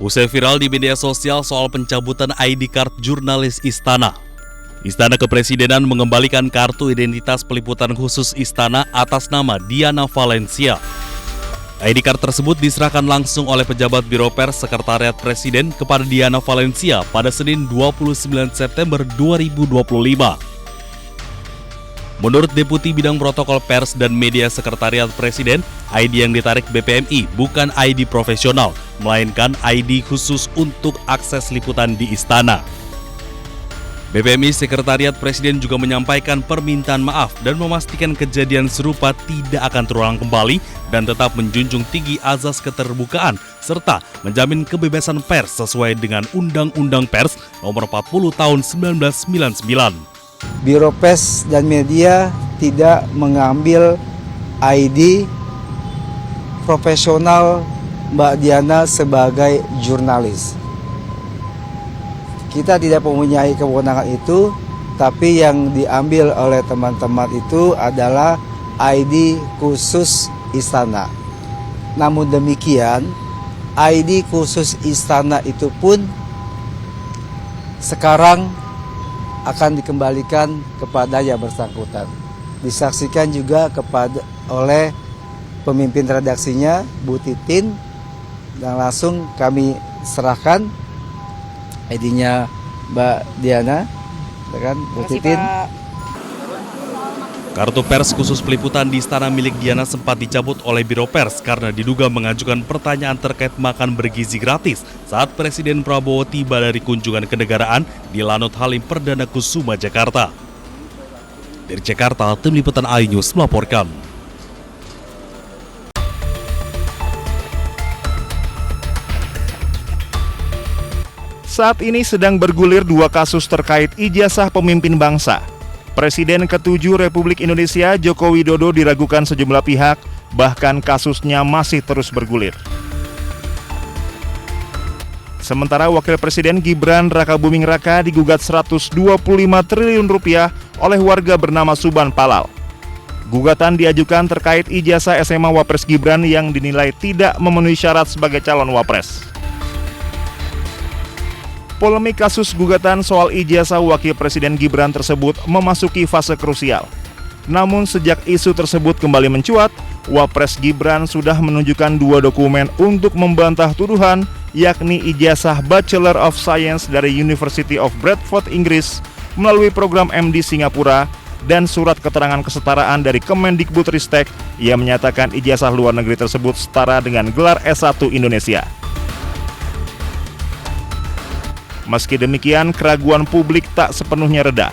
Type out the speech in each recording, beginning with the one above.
Usai viral di media sosial soal pencabutan ID card jurnalis Istana. Istana Kepresidenan mengembalikan kartu identitas peliputan khusus Istana atas nama Diana Valencia. ID card tersebut diserahkan langsung oleh pejabat Biro Pers Sekretariat Presiden kepada Diana Valencia pada Senin 29 September 2025. Menurut Deputi Bidang Protokol Pers dan Media Sekretariat Presiden, ID yang ditarik BPMI bukan ID profesional, melainkan ID khusus untuk akses liputan di Istana. BPMI Sekretariat Presiden juga menyampaikan permintaan maaf dan memastikan kejadian serupa tidak akan terulang kembali dan tetap menjunjung tinggi azas keterbukaan serta menjamin kebebasan pers sesuai dengan Undang-Undang Pers Nomor 40 Tahun 1999. Biro Pers dan Media tidak mengambil ID profesional Mbak Diana sebagai jurnalis. Kita tidak mempunyai kewenangan itu, tapi yang diambil oleh teman-teman itu adalah ID khusus Istana. Namun demikian, ID khusus Istana itu pun sekarang akan dikembalikan kepada yang bersangkutan. Disaksikan juga oleh pemimpin redaksinya, Bu Titin, dan langsung kami serahkan ID-nya Mbak Diana, kan Bu Titin. Kartu pers khusus peliputan di Istana milik Diana sempat dicabut oleh Biro Pers karena diduga mengajukan pertanyaan terkait makan bergizi gratis saat Presiden Prabowo tiba dari kunjungan kenegaraan di Lanut Halim Perdana Kusuma, Jakarta. Dari Jakarta, tim liputan iNews melaporkan. Saat ini sedang bergulir dua kasus terkait ijazah pemimpin bangsa. Presiden ke-7 Republik Indonesia Joko Widodo diragukan sejumlah pihak, bahkan kasusnya masih terus bergulir. Sementara Wakil Presiden Gibran Rakabuming Raka digugat 125 triliun rupiah oleh warga bernama Suban Palal. Gugatan diajukan terkait ijazah SMA Wapres Gibran yang dinilai tidak memenuhi syarat sebagai calon Wapres. Polemik kasus gugatan soal ijazah Wakil Presiden Gibran tersebut memasuki fase krusial. Namun sejak isu tersebut kembali mencuat, Wapres Gibran sudah menunjukkan dua dokumen untuk membantah tuduhan, yakni ijazah Bachelor of Science dari University of Bradford, Inggris, melalui program MD Singapura, dan surat keterangan kesetaraan dari Kemendikbudristek yang menyatakan ijazah luar negeri tersebut setara dengan gelar S1 Indonesia. Meski demikian, keraguan publik tak sepenuhnya reda.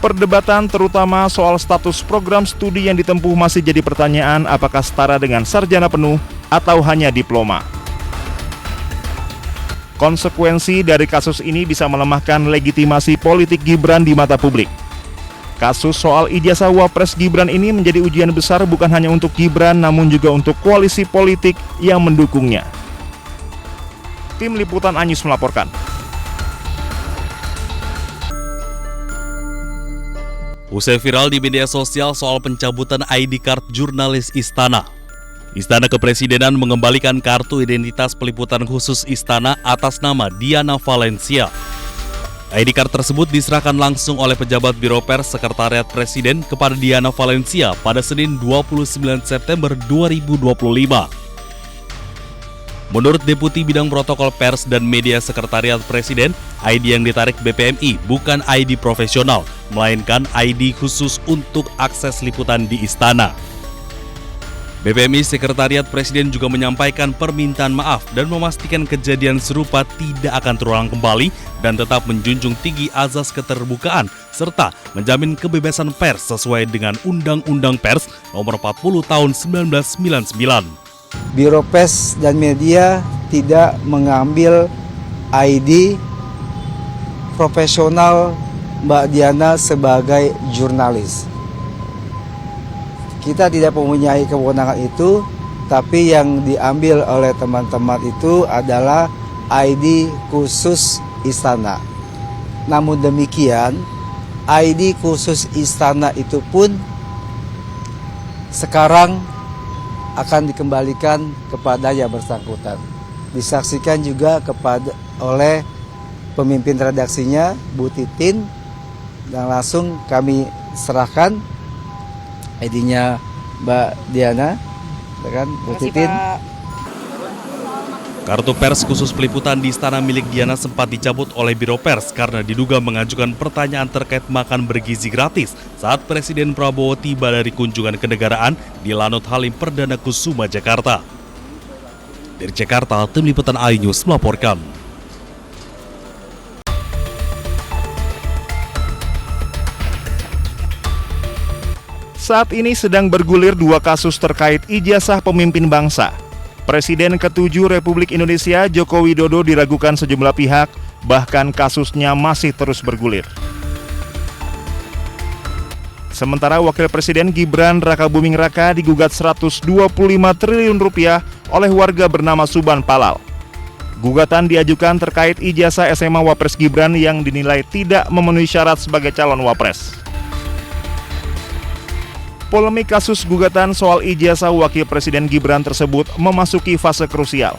Perdebatan terutama soal status program studi yang ditempuh masih jadi pertanyaan apakah setara dengan sarjana penuh atau hanya diploma. Konsekuensi dari kasus ini bisa melemahkan legitimasi politik Gibran di mata publik. Kasus soal ijazah Wapres Gibran ini menjadi ujian besar bukan hanya untuk Gibran namun juga untuk koalisi politik yang mendukungnya. Tim Liputan iNews melaporkan. Usai viral di media sosial soal pencabutan ID card jurnalis Istana. Istana Kepresidenan mengembalikan kartu identitas peliputan khusus Istana atas nama Diana Valencia. ID card tersebut diserahkan langsung oleh pejabat Biro Pers Sekretariat Presiden kepada Diana Valencia pada Senin 29 September 2025. Menurut Deputi Bidang Protokol Pers dan Media Sekretariat Presiden, ID yang ditarik BPMI bukan ID profesional, melainkan ID khusus untuk akses liputan di Istana. BPMI Sekretariat Presiden juga menyampaikan permintaan maaf dan memastikan kejadian serupa tidak akan terulang kembali dan tetap menjunjung tinggi azas keterbukaan serta menjamin kebebasan pers sesuai dengan Undang-Undang Pers Nomor 40 Tahun 1999. Biro Pers dan Media tidak mengambil ID profesional Mbak Diana sebagai jurnalis. Kita tidak mempunyai kewenangan itu, tapi yang diambil oleh teman-teman itu adalah ID khusus Istana. Namun demikian, ID khusus Istana itu pun sekarang akan dikembalikan kepada yang bersangkutan. disaksikan juga oleh pemimpin redaksinya Bu Titin, dan langsung kami serahkan ID-nya Mbak Diana, kan Bu Titin. Kartu pers khusus peliputan di istana milik Diana sempat dicabut oleh Biro Pers karena diduga mengajukan pertanyaan terkait makan bergizi gratis saat Presiden Prabowo tiba dari kunjungan kenegaraan di Lanut Halim Perdana Kusuma, Jakarta. Dari Jakarta, tim liputan iNews melaporkan. Saat ini sedang bergulir dua kasus terkait ijazah pemimpin bangsa. Presiden ke-7 Republik Indonesia Joko Widodo diragukan sejumlah pihak, bahkan kasusnya masih terus bergulir. Sementara Wakil Presiden Gibran Rakabuming Raka digugat 125 triliun rupiah oleh warga bernama Suban Palal. Gugatan diajukan terkait ijazah SMA Wapres Gibran yang dinilai tidak memenuhi syarat sebagai calon Wapres. Polemik kasus gugatan soal ijazah Wakil Presiden Gibran tersebut memasuki fase krusial.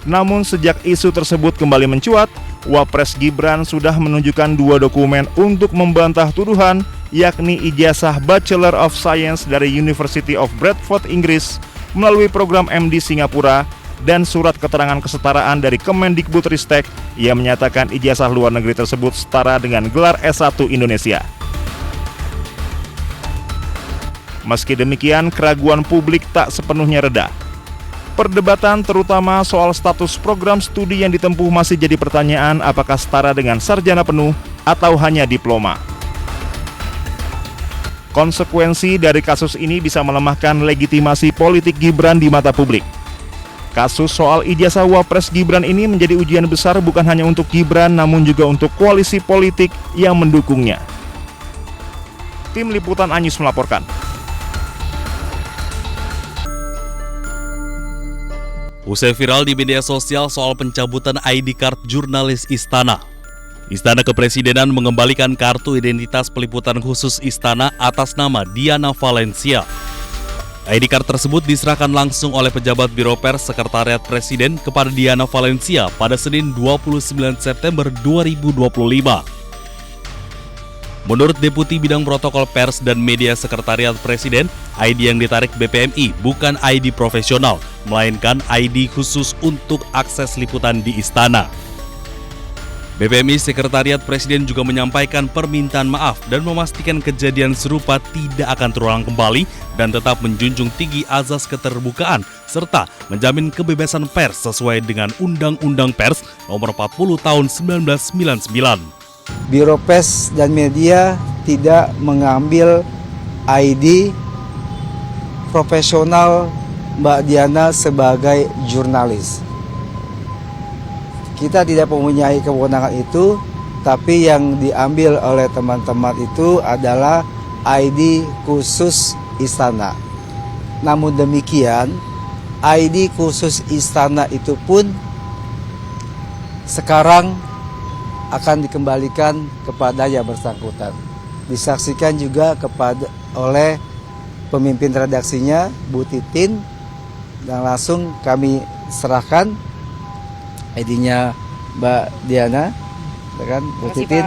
Namun sejak isu tersebut kembali mencuat, Wapres Gibran sudah menunjukkan dua dokumen untuk membantah tuduhan, yakni ijazah Bachelor of Science dari University of Bradford, Inggris, melalui program MD Singapura, dan surat keterangan kesetaraan dari Kemendikbudristek yang menyatakan ijazah luar negeri tersebut setara dengan gelar S1 Indonesia. Meski demikian, keraguan publik tak sepenuhnya reda. Perdebatan terutama soal status program studi yang ditempuh masih jadi pertanyaan apakah setara dengan sarjana penuh atau hanya diploma. Konsekuensi dari kasus ini bisa melemahkan legitimasi politik Gibran di mata publik. Kasus soal ijazah Wapres Gibran ini menjadi ujian besar bukan hanya untuk Gibran namun juga untuk koalisi politik yang mendukungnya. Tim Liputan iNews melaporkan. Usai viral di media sosial soal pencabutan ID card jurnalis Istana. Istana Kepresidenan mengembalikan kartu identitas peliputan khusus Istana atas nama Diana Valencia. ID card tersebut diserahkan langsung oleh pejabat Biro Pers Sekretariat Presiden kepada Diana Valencia pada Senin 29 September 2025. Menurut Deputi Bidang Protokol Pers dan Media Sekretariat Presiden, ID yang ditarik BPMI bukan ID profesional, melainkan ID khusus untuk akses liputan di Istana. BPMI Sekretariat Presiden juga menyampaikan permintaan maaf dan memastikan kejadian serupa tidak akan terulang kembali dan tetap menjunjung tinggi azas keterbukaan serta menjamin kebebasan pers sesuai dengan Undang-Undang Pers Nomor 40 Tahun 1999. Biro Pers dan Media tidak mengambil ID profesional Mbak Diana sebagai jurnalis. Kita tidak mempunyai kewenangan itu, tapi yang diambil oleh teman-teman itu adalah ID khusus Istana. Namun demikian, ID khusus Istana itu pun sekarang akan dikembalikan kepada yang bersangkutan. Disaksikan juga oleh pemimpin redaksinya Bu Titin, dan langsung kami serahkan ID-nya Mbak Diana, kan Bu Titin.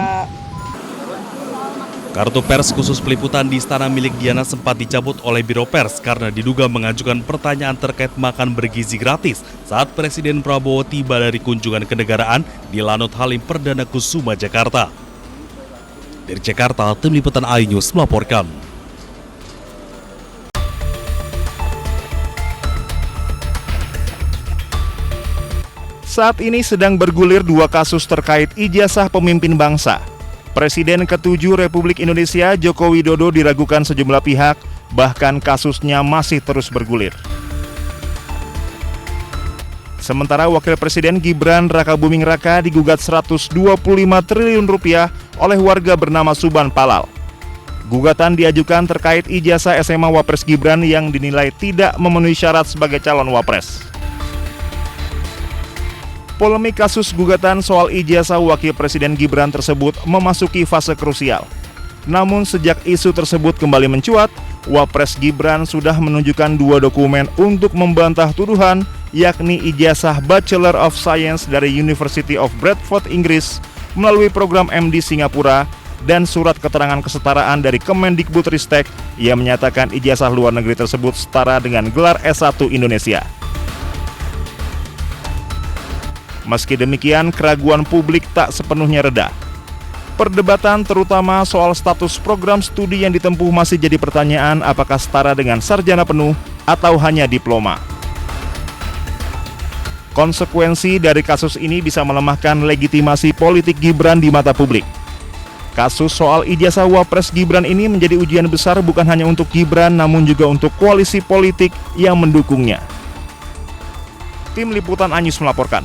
Kartu pers khusus peliputan di istana milik Diana sempat dicabut oleh Biro Pers karena diduga mengajukan pertanyaan terkait makan bergizi gratis saat Presiden Prabowo tiba dari kunjungan kenegaraan di Lanut Halim Perdana Kusuma, Jakarta. Dari Jakarta, tim liputan iNews melaporkan. Saat ini sedang bergulir dua kasus terkait ijazah pemimpin bangsa. Presiden ke-7 Republik Indonesia Joko Widodo diragukan sejumlah pihak, bahkan kasusnya masih terus bergulir. Sementara Wakil Presiden Gibran Rakabuming Raka digugat 125 triliun rupiah oleh warga bernama Suban Palal. Gugatan diajukan terkait ijazah SMA Wapres Gibran yang dinilai tidak memenuhi syarat sebagai calon Wapres. Polemik kasus gugatan soal ijazah Wakil Presiden Gibran tersebut memasuki fase krusial. Namun sejak isu tersebut kembali mencuat, Wapres Gibran sudah menunjukkan 2 dokumen untuk membantah tuduhan, yakni ijazah Bachelor of Science dari University of Bradford, Inggris, melalui program MD Singapura, dan surat keterangan kesetaraan dari Kemendikbudristek yang menyatakan ijazah luar negeri tersebut setara dengan gelar S1 Indonesia. Meski demikian, keraguan publik tak sepenuhnya reda. Perdebatan terutama soal status program studi yang ditempuh masih jadi pertanyaan, apakah setara dengan sarjana penuh atau hanya diploma. Konsekuensi dari kasus ini bisa melemahkan legitimasi politik Gibran di mata publik. Kasus soal ijazah Wapres Gibran ini menjadi ujian besar bukan hanya untuk Gibran, namun juga untuk koalisi politik yang mendukungnya. Tim Liputan Anyus melaporkan.